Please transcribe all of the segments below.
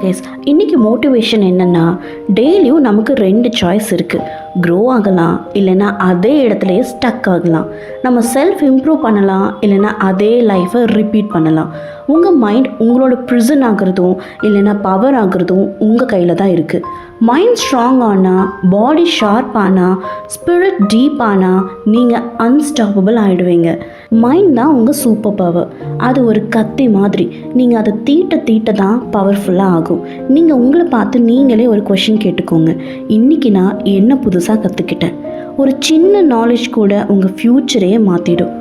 S, இன்றைக்கி motivation என்னென்னா, டெய்லியும் நமக்கு 2 சாய்ஸ் இருக்குது. க்ரோ ஆகலாம், இல்லைன்னா அதே இடத்துலையே ஸ்டக் ஆகலாம். நம்ம செல்ஃப் இம்ப்ரூவ் பண்ணலாம், இல்லைன்னா அதே லைஃப்பை ரிப்பீட் பண்ணலாம். உங்கள் மைண்ட் உங்களோட ப்ரிசன் ஆகிறதும் இல்லைன்னா பவர் ஆகிறதும் உங்கள் கையில் தான் இருக்குது. மைண்ட் ஸ்ட்ராங் ஆனால், பாடி ஷார்ப் ஆனால், ஸ்பிரிட் டீப் ஆனால் நீங்கள் அன்ஸ்டாப்பபிள் ஆகிடுவீங்க. மைண்ட் தான் உங்கள் சூப்பர் பவர். அது ஒரு கத்தி மாதிரி. நீங்கள் அதை தீட்ட தான் பவர்ஃபுல்லாக ஆகும். நீங்கள் உங்களை பார்த்து நீங்களே ஒரு கொஷின் கேட்டுக்கோங்க. இன்றைக்கி நான் என்ன புதுசாக கற்றுக்கிட்டேன்? ஒரு சின்ன நாலேஜ் கூட உங்கள் ஃப்யூச்சரையே மாற்றிடும்.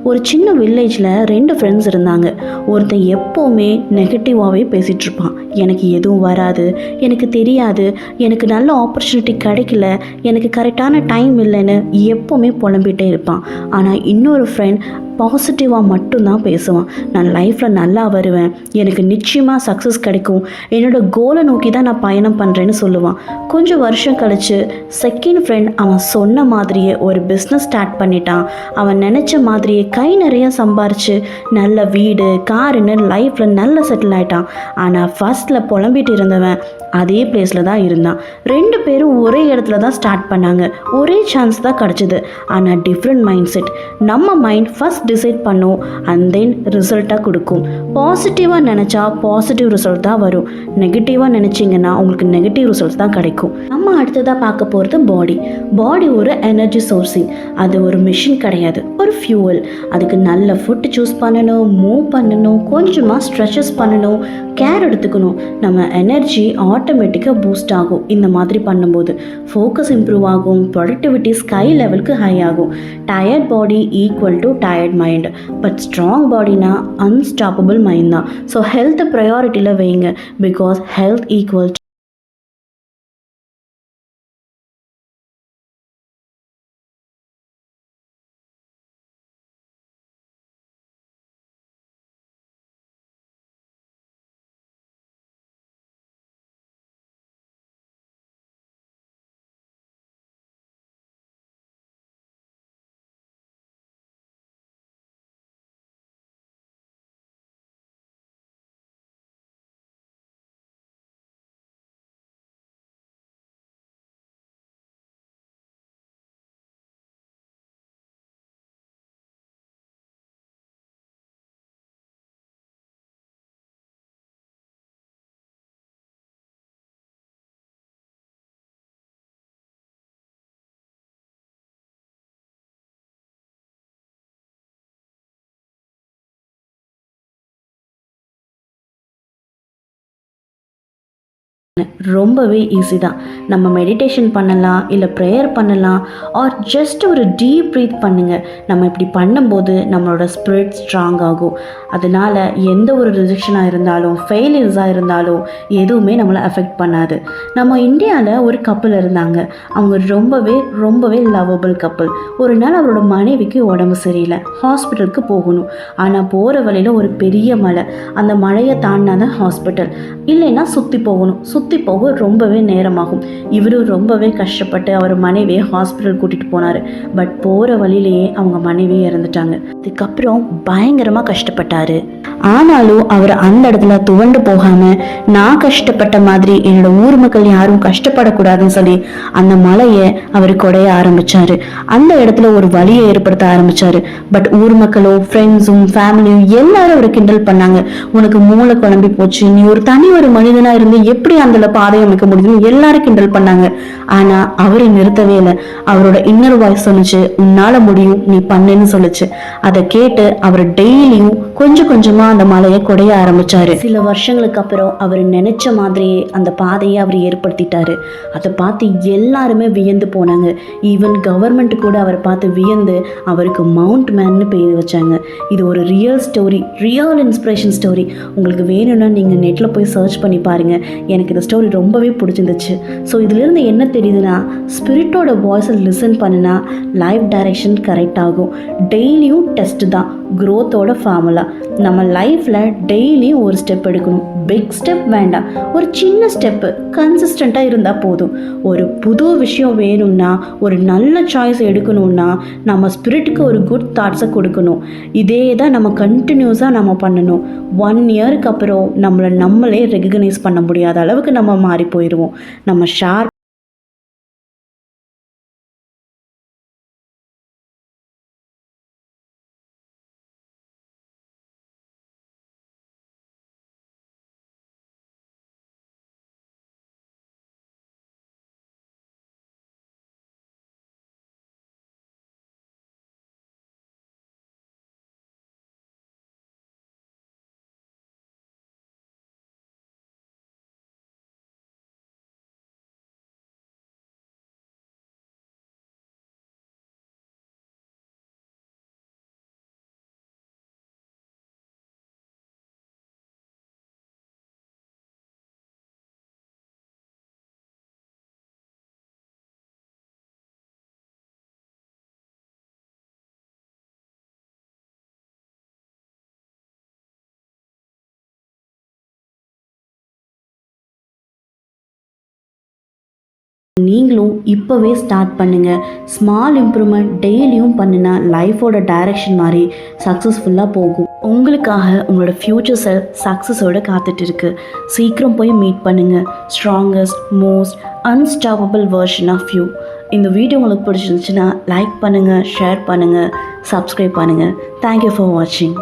ஒரு சின்ன வில்லேஜில் 2 ஃப்ரெண்ட்ஸ் இருந்தாங்க. ஒருத்தன் எப்போவுமே நெகட்டிவாகவே பேசிகிட்ருப்பான். எனக்கு எதுவும் வராது, எனக்கு தெரியாது, எனக்கு நல்ல ஆப்பர்ச்சுனிட்டி கிடைக்கல, எனக்கு கரெக்டான டைம் இல்லைன்னு எப்போவுமே புலம்பிகிட்டே இருப்பான். ஆனால் இன்னொரு ஃப்ரெண்ட் பாசிட்டிவாக மட்டும்தான் பேசுவான். நான் லைஃப்பில் நல்லா வருவேன், எனக்கு நிச்சயமாக சக்ஸஸ் கிடைக்கும், என்னோடய கோலை நோக்கி தான் நான் பயணம் பண்ணுறேன்னு சொல்லுவான். கொஞ்சம் வருஷம் கழித்து செகண்ட் ஃப்ரெண்ட் அவன் சொன்ன மாதிரியே ஒரு பிஸ்னஸ் ஸ்டார்ட் பண்ணிட்டான். அவன் நினச்ச மாதிரியே கை நிறைய சம்பாரிச்சு நல்ல வீடு காருன்னு லைஃப்பில் நல்லா செட்டில் ஆகிட்டான். ஆனால் ஃபர்ஸ்ட்டில் புலம்பிட்டு இருந்தவன் அதே பிளேஸில் தான் இருந்தான். 2 பேரும் ஒரே இடத்துல தான் ஸ்டார்ட் பண்ணாங்க. ஒரே சான்ஸ் தான் கிடச்சிது. ஆனால் டிஃப்ரெண்ட் மைண்ட் செட். நம்ம மைண்ட் ஃபஸ்ட் டிசைட் பண்ணும் அண்ட் தென் ரிசல்ட்டாக கொடுக்கும். பாசிட்டிவாக நினச்சா பாசிட்டிவ் ரிசல்ட் தான் வரும். நெகட்டிவாக நினச்சிங்கன்னா உங்களுக்கு நெகட்டிவ் ரிசல்ட்ஸ் தான் கிடைக்கும். நம்ம அடுத்ததாக பார்க்க போகிறது பாடி. பாடி ஒரு எனர்ஜி சோர்சிங். அது ஒரு மிஷின் கிடையாது, ஒரு ஃபியூவல். அதுக்கு நல்ல ஃபுட் சூஸ் பண்ணணும், மூவ் பண்ணணும், கொஞ்சமாக ஸ்ட்ரெச்சஸ் பண்ணணும், கேர் எடுத்துக்கணும். நம்ம எனர்ஜி ஆட்டோமேட்டிக்காக பூஸ்ட் ஆகும். இந்த மாதிரி பண்ணும்போது ஃபோக்கஸ் இம்ப்ரூவ் ஆகும், ப்ரொடக்டிவிட்டி ஸ்கை லெவலுக்கு ஹை ஆகும். Tired body equal to tired mind, but strong பாடினா அன்ஸ்டாப்பபிள் மைண்ட் தான். ஸோ ஹெல்த்தை ப்ரையாரிட்டியில் வைங்க, பிகாஸ் ஹெல்த் ஈக்குவல் ரொம்பவே ஈஸி தான். நம்ம மெடிடேஷன் பண்ணலாம், இல்லை ப்ரேயர் பண்ணலாம், ஆர் ஜஸ்ட் ஒரு டீப் ப்ரீத் பண்ணுங்கள். நம்ம இப்படி பண்ணும்போது நம்மளோட ஸ்பிரிட் ஸ்ட்ராங் ஆகும். அதனால் எந்த ஒரு ரிஜெக்ஷனாக இருந்தாலும், ஃபெயிலியர்ஸாக இருந்தாலும் எதுவுமே நம்மளை அஃபெக்ட் பண்ணாது. நம்ம இந்தியாவில் ஒரு கப்பல் இருந்தாங்க. அவங்க ரொம்பவே லவ்வபிள் கப்பல். ஒரு நாள் அவரோட மனைவிக்கு உடம்பு சரியில்லை, ஹாஸ்பிட்டலுக்கு போகணும். ஆனால் போகிற வழியில் ஒரு பெரிய மலை. அந்த மலையை தாண்டினா ஹாஸ்பிட்டல், இல்லைன்னா சுற்றி போக ரொம்பவே நேரமாகும். இவரும் ரொம்பவே கஷ்டப்பட்டு அவர் மனைவியை ஹாஸ்பிட்டல் கூட்டிகிட்டு போனார். பட் போகிற வழியிலேயே அவங்க மனைவியே இறந்துட்டாங்க. அதுக்கப்புறம் பயங்கரமாக கஷ்டப்பட்டார். ஆனாலும் அவர் அந்த இடத்துல துவண்டு போகாமல், நான் கஷ்டப்பட்ட மாதிரி என்னோட ஊர் மக்கள் யாரும் கஷ்டப்படக்கூடாதுன்னு சொல்லி அந்த மலையை அவர் குடைய ஆரம்பித்தார். அந்த இடத்துல ஒரு வழியை ஏற்படுத்த ஆரம்பித்தார். பட் ஊர் மக்களும் ஃப்ரெண்ட்ஸும் ஃபேமிலியும் எல்லாரும் அவரை கிண்டல் பண்ணாங்க. உனக்கு மூளை குழம்பி போச்சு, நீ ஒரு மனிதனா இருந்து எப்படி அந்த பாதை அமைக்க முடியும், எல்லாரும் கிண்டல் பண்ணாங்க. ஆனா அவரை நிறுத்தவே இல்லை. அவரோட இன்னர் வாய்ஸ் சொன்னுச்சு, உன்னால முடியும், நீ பண்ணுன்னு சொல்லுச்சு. அதை கேட்டு அவர் டெய்லியும் கொஞ்சமா அந்த மலையை குடைய ஆரம்பிச்சாரு. சில வருஷங்களுக்கு அப்புறம் அவர் நினைச்ச மாதிரியே அந்த பாதையை அவர் ஏற்படுத்திட்டாரு. அதை பார்த்து எல்லாருமே வியந்து போனாங்க. ஈவன் கவர்மெண்ட் கூட அவரை பார்த்து வியந்து அவருக்கு மவுண்ட் மேன்னு பேர் வச்சாங்க. இது ஒரு real story, real inspiration story. உங்களுக்கு வேணும்னா நீங்கள் நெட்டில் போய் சர்ச் பண்ணி பாருங்கள். எனக்கு இந்த ஸ்டோரி ரொம்பவே பிடிச்சிருந்துச்சு. ஸோ இதிலிருந்து என்ன தெரியுதுன்னா, ஸ்பிரிட்டோட வாய்ஸை லிசன் பண்ணினா லைஃப் டைரக்ஷன் கரெக்ட் ஆகும். டெய்லியும் டெஸ்ட் தான் க்ரோத்தோட ஃபார்முலா. நம்ம லைஃப்பில் டெய்லியும் ஒரு ஸ்டெப் எடுக்கணும். பிக் ஸ்டெப் வேண்டாம், ஒரு சின்ன ஸ்டெப்பு கன்சிஸ்டண்ட்டாக இருந்தால் போதும். ஒரு புது விஷயம் வேணும்னா, ஒரு நல்ல சாய்ஸ் எடுக்கணும்னா நம்ம ஸ்பிரிட்டுக்கு ஒரு குட் தாட்ஸை கொடுக்கணும். இதே தான் நம்ம கண்டினியூஸாக நம்ம பண்ணணும். 1 இயருக்கு அப்புறம் நம்மளே ரெகக்னைஸ் பண்ண முடியாத அளவுக்கு நம்ம மாறி போயிடுவோம். நம்ம ஷார்ப் நீங்களும் இப்போவே ஸ்டார்ட் பண்ணுங்கள். ஸ்மால் இம்ப்ரூவ்மெண்ட் டெய்லியும் பண்ணினா லைஃபோட டைரக்ஷன் மாதிரி சக்ஸஸ்ஃபுல்லாக போகும். உங்களுக்காக உங்களோட ஃப்யூச்சர் செல்ஃப் சக்ஸஸோடு காத்துட்டு இருக்கு. சீக்கிரம் போய் மீட் பண்ணுங்கள். Strongest most unstoppable version of you. இந்த வீடியோ உங்களுக்கு பிடிச்சிருந்துச்சுன்னா லைக் பண்ணுங்கள், ஷேர் பண்ணுங்கள், சப்ஸ்கிரைப் பண்ணுங்கள். தேங்க்யூ ஃபார் வாட்சிங்.